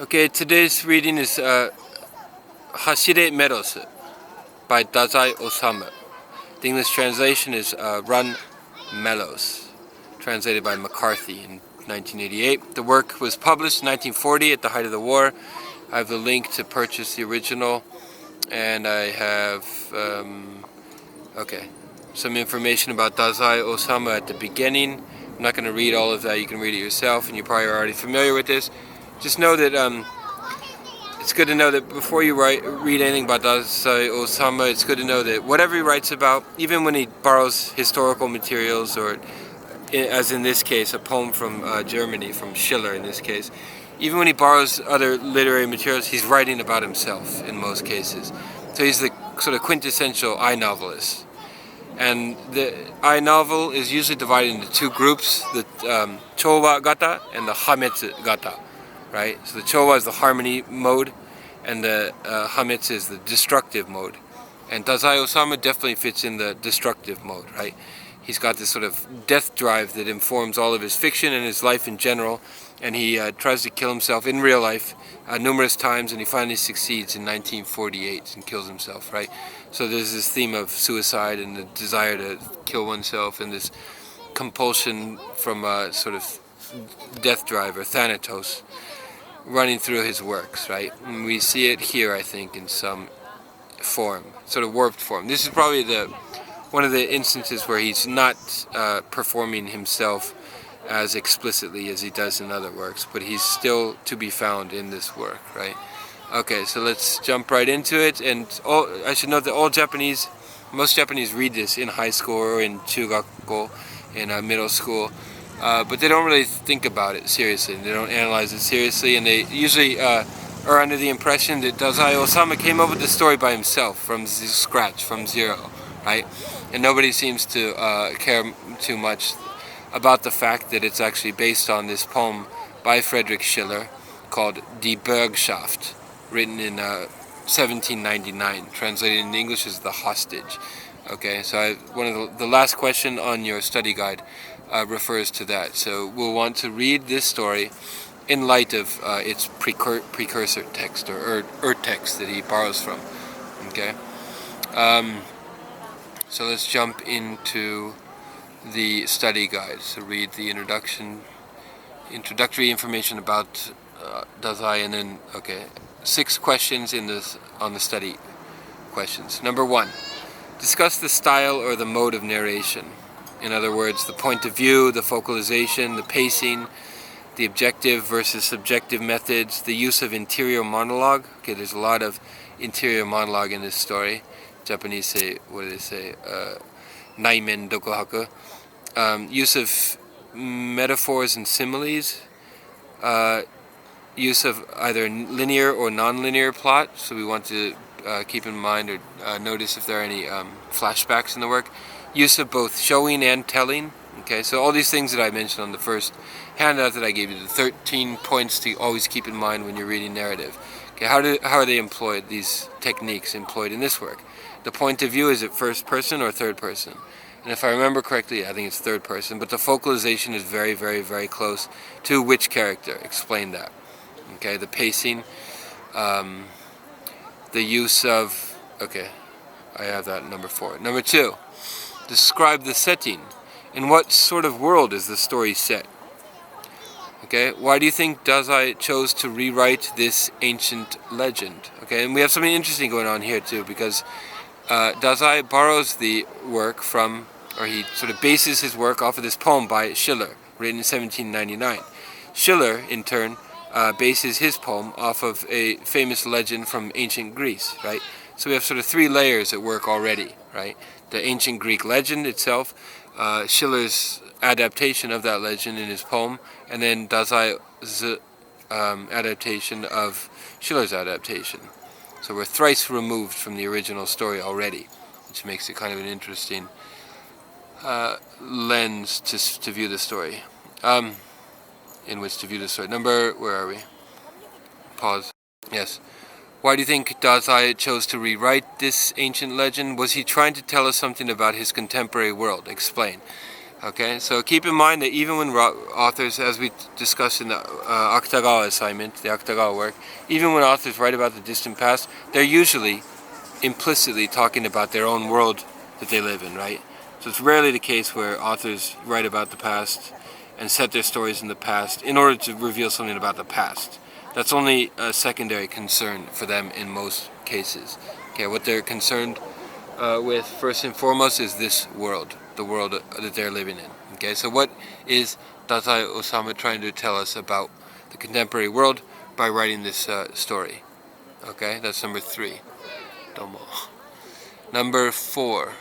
Okay, today's reading is Hashire Melos by Dazai Osamu. The English translation is Run Melos, translated by McCarthy in 1988. The work was published in 1940 at the height of the war. I have the link to purchase the original, and I have some information about Dazai Osamu at the beginning. I'm not going to read all of that. You can read it yourself, and you're probably already familiar with this. Just know that it's good to know that before you read anything about Dazai Osamu, it's good to know that whatever he writes about, even when he borrows historical materials, or as in this case, a poem from Germany, from Schiller in this case, even when he borrows other literary materials, he's writing about himself in most cases. So he's the sort of quintessential I-novelist. And the I-novel is usually divided into two groups, the Chowa Gata and the Hametsu Gata. Right? So the Chowa is the harmony mode, and the Hametsu is the destructive mode. And Dazai Osamu definitely fits in the destructive mode, right? He's got this sort of death drive that informs all of his fiction and his life in general, and he tries to kill himself in real life numerous times, and he finally succeeds in 1948 and kills himself, right? So there's this theme of suicide and the desire to kill oneself, and this compulsion from a sort of death drive, or thanatos, running through his works, right? And we see it here, I think, in some form, sort of warped form. This is probably one of the instances where he's not performing himself as explicitly as he does in other works, but he's still to be found in this work, right? Okay, so let's jump right into it. And I should note that most Japanese read this in high school or in chugakko, in middle school. But they don't really think about it seriously. They don't analyze it seriously, and they usually are under the impression that Dazai Osamu came up with the story by himself, from scratch, from zero, right? And nobody seems to care too much about the fact that it's actually based on this poem by Friedrich Schiller called Die Bürgschaft, written in 1799, translated in English as The Hostage. Okay, so one of the last question on your study guide refers to that. So we'll want to read this story in light of its precursor text, or text that he borrows from. Okay, so let's jump into the study guide. So read the introductory information about Dazai, and then 6 questions on the study questions. Number 1. Discuss the style or the mode of narration. In other words, the point of view, the focalization, the pacing, the objective versus subjective methods, the use of interior monologue. Okay, there's a lot of interior monologue in this story. Japanese say, what do they say? Naimen dokohaku. Use of metaphors and similes. Use of either linear or non-linear plot. So we want to keep in mind or notice if there are any flashbacks in the work. Use of both showing and telling. Okay, so all these things that I mentioned on the first handout that I gave you, the 13 points to always keep in mind when you're reading narrative. Okay, how are they employed, these techniques employed in this work? The point of view, is it first person or third person? And if I remember correctly, I think it's third person, but the focalization is very, very, very close to which character. Explain that. Okay, the pacing, the use of, I have that number 4. Number 2, describe the setting. In what sort of world is the story set? Okay, why do you think Dazai chose to rewrite this ancient legend? Okay, and we have something interesting going on here too, because Dazai borrows the work from, or he sort of bases his work off of this poem by Schiller, written in 1799. Schiller, in turn, bases his poem off of a famous legend from ancient Greece, right? So we have sort of 3 layers at work already, right? The ancient Greek legend itself, Schiller's adaptation of that legend in his poem, and then Dazai's adaptation of Schiller's adaptation. So we're thrice removed from the original story already, which makes it kind of an interesting lens to view the story. In which to view the story. Where are we? Pause. Yes. Why do you think Dazai chose to rewrite this ancient legend? Was he trying to tell us something about his contemporary world? Explain. Okay, so keep in mind that even when authors, as we discussed in the Akutagawa assignment, the Akutagawa work, even when authors write about the distant past, they're usually implicitly talking about their own world that they live in, right? So it's rarely the case where authors write about the past and set their stories in the past in order to reveal something about the past. That's only a secondary concern for them in most cases. Okay, what they're concerned with first and foremost is this world, the world that they're living in. Okay, so what is Dazai Osamu trying to tell us about the contemporary world by writing this story? Okay, that's number 3. Domo. Number 4.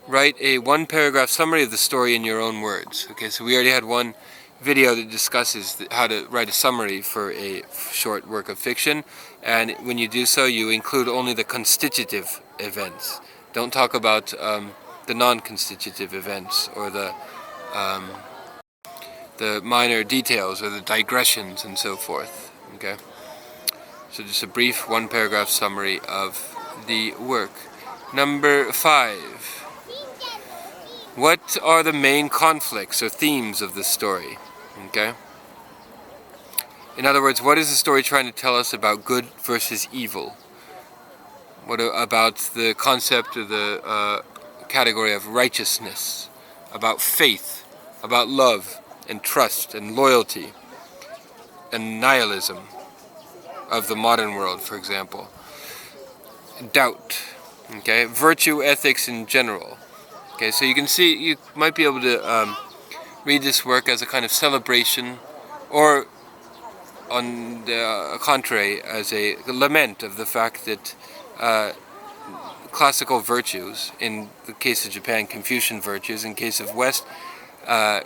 Write a 1-paragraph summary of the story in your own words. Okay, so we already had one video that discusses how to write a summary for a short work of fiction, and when you do so, you include only the constitutive events. Don't talk about the non-constitutive events or the minor details or the digressions and so forth. Okay, so just a brief 1-paragraph summary of the work. Number 5. What are the main conflicts or themes of the story? Okay? In other words, what is the story trying to tell us about good versus evil? What about the concept or the category of righteousness? About faith? About love and trust and loyalty? And nihilism of the modern world, for example. Doubt. Okay? Virtue ethics in general. Okay, so you can see, you might be able to read this work as a kind of celebration, or on the contrary, as a lament of the fact that classical virtues, in the case of Japan, Confucian virtues, in the case of West,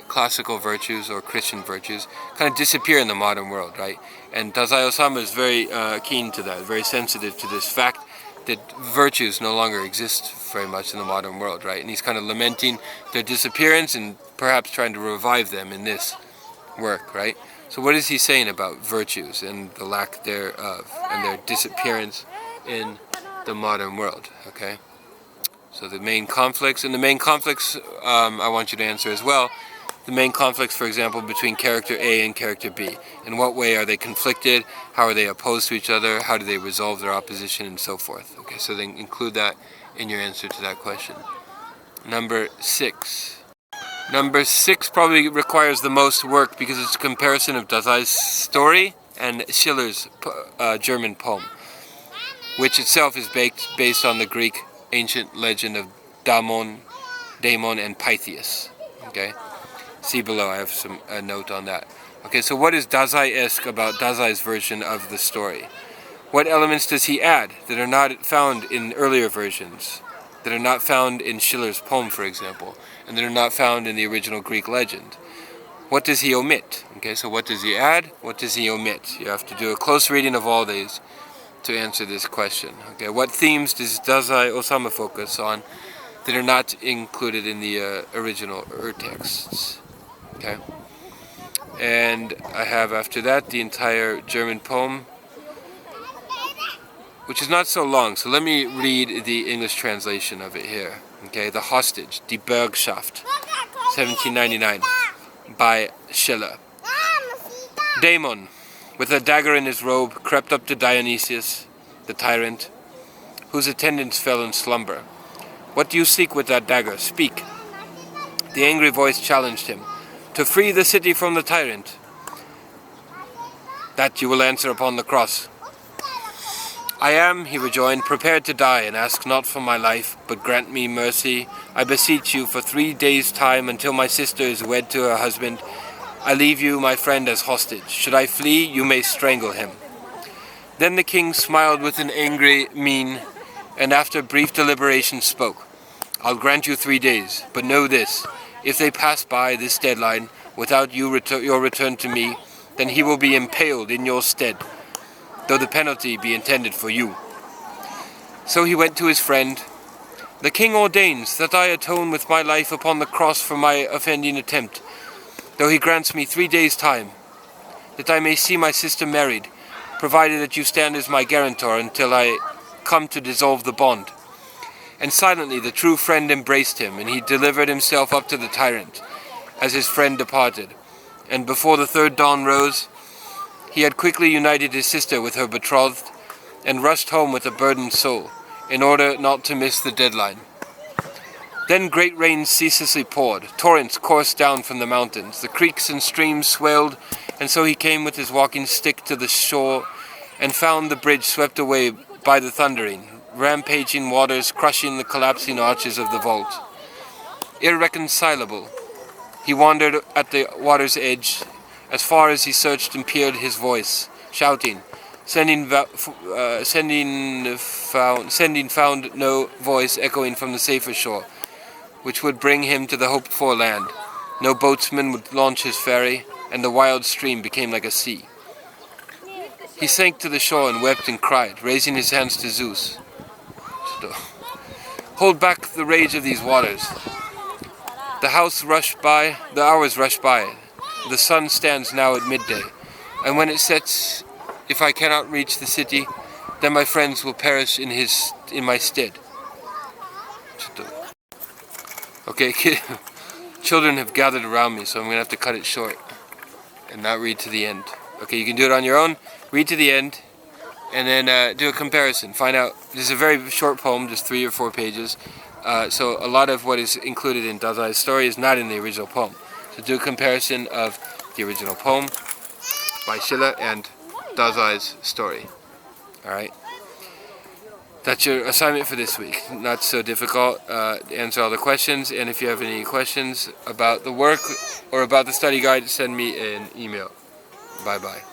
classical virtues or Christian virtues, kind of disappear in the modern world, right? And Dazai Osamu is very keen to that, very sensitive to this fact that virtues no longer exist very much in the modern world, right? And he's kind of lamenting their disappearance and perhaps trying to revive them in this work, right? So what is he saying about virtues and the lack thereof and their disappearance in the modern world, okay? So the main conflicts, and the main conflicts I want you to answer as well, the main conflicts, for example, between character A and character B. In what way are they conflicted? How are they opposed to each other? How do they resolve their opposition, and so forth? Okay, so then include that in your answer to that question. Number 6. Number 6 probably requires the most work because it's a comparison of Dazai's story and Schiller's German poem, which itself is based on the Greek ancient legend of Damon and Pythias. Okay? See below, I have a note on that. Okay, so what is Dazai-esque about Dazai's version of the story? What elements does he add that are not found in earlier versions, that are not found in Schiller's poem, for example, and that are not found in the original Greek legend? What does he omit? Okay, so what does he add? What does he omit? You have to do a close reading of all these to answer this question. Okay, what themes does Dazai Osamu focus on that are not included in the original texts? Okay, and I have after that the entire German poem, which is not so long, so let me read the English translation of it here. Okay, The Hostage, Die Bürgschaft, 1799, by Schiller. Damon, with a dagger in his robe, crept up to Dionysius, the tyrant, whose attendants fell in slumber. "What do you seek with that dagger? Speak." The angry voice challenged him. "To free the city from the tyrant." "That you will answer upon the cross." "I am," he rejoined, "prepared to die, and ask not for my life, but grant me mercy. I beseech you for 3 days' time, until my sister is wed to her husband. I leave you, my friend, as hostage. Should I flee, you may strangle him." Then the king smiled with an angry mien, and after brief deliberation spoke. "I'll grant you 3 days, but know this. If they pass by this deadline without your return to me, then he will be impaled in your stead, though the penalty be intended for you." So he went to his friend. "The king ordains that I atone with my life upon the cross for my offending attempt, though he grants me 3 days' time, that I may see my sister married, provided that you stand as my guarantor until I come to dissolve the bond. And silently the true friend embraced him, and he delivered himself up to the tyrant, as his friend departed. And before the third dawn rose, he had quickly united his sister with her betrothed, and rushed home with a burdened soul, in order not to miss the deadline. Then great rains ceaselessly poured, torrents coursed down from the mountains, the creeks and streams swelled, and so he came with his walking stick to the shore, and found the bridge swept away by the thundering, rampaging waters crushing the collapsing arches of the vault. Irreconcilable, he wandered at the water's edge, as far as he searched and peered his voice, shouting, sending found no voice echoing from the safer shore, which would bring him to the hoped-for land. No boatsman would launch his ferry, and the wild stream became like a sea. He sank to the shore and wept and cried, raising his hands to Zeus. Hold back the rage of these waters. The hours rush by. The sun stands now at midday, and when it sets, if I cannot reach the city, then my friends will perish in my stead. Okay, children have gathered around me, so I'm going to have to cut it short and not read to the end. Okay, you can do it on your own, read to the end, and then do a comparison. Find out, this is a very short poem, just 3 or 4 pages, so a lot of what is included in Dazai's story is not in the original poem. So do a comparison of the original poem by Hashire and Dazai's story. Alright? That's your assignment for this week. Not so difficult. Answer all the questions, and if you have any questions about the work or about the study guide, send me an email. Bye-bye.